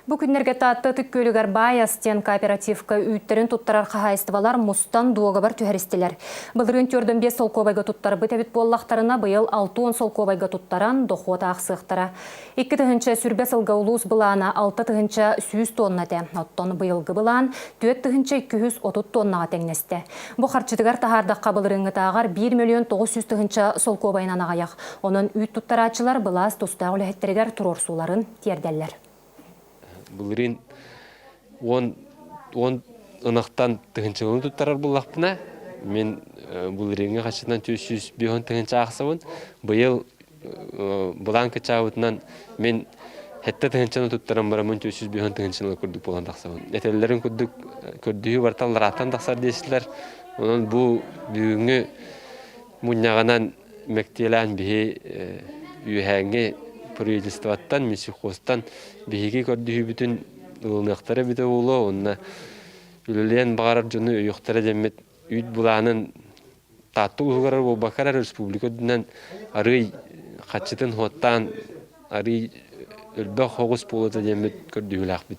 Бу күннерге таатты түккөлүгөр Баястен кооперативка үйттерин туттарар кахайстывалар мустан дуогабар түһәристелер. Былырын төрдөн 5 солковайга туттары бітәбит боллақтарына быйыл 6-10 солковайга туттаран дохуата ақсықтара. 2 тыгынча сүрбе сылга улус былана 6 тыгынча 100 тонна те. Оттон быйылгы былан 4 тыгынча 230 тоннаға теңнесте. Бу харчытыгар тахардаққа былырыңы тағар 1 миллион 900 тыгынча солковайнан ағаяқ. Onun үйт туттарачылар былас тустағы үләхеттерігер турорсуларын терделлер. Бұлырын 10 ынақтан тұғыншылығын тұттарар бұллақпына. Мен бұлырыңы қашытынан 300 тұғынша ақсауын. Бұйыл бұлан качауытынан мен әтті тұғыншаны тұттаран барамын 300 тұғыншылығы көрдік болған тақсауын. Әтелерін көрдігі барталар аттан тақсар дейсілер. Оның бұл бүгінгі мұнағанан мәктелән бігі үйәңе правительствоттан, мисихостан биһиги көрдүһү бүтүн ылнактары бите улу, онна үлелен багарар жonu өйөктөрө демет үйт буланын таттуу угурар Бакара республикадан арый качытын хоттан арый өлбө хогус болото демет көрдүһүлак бит.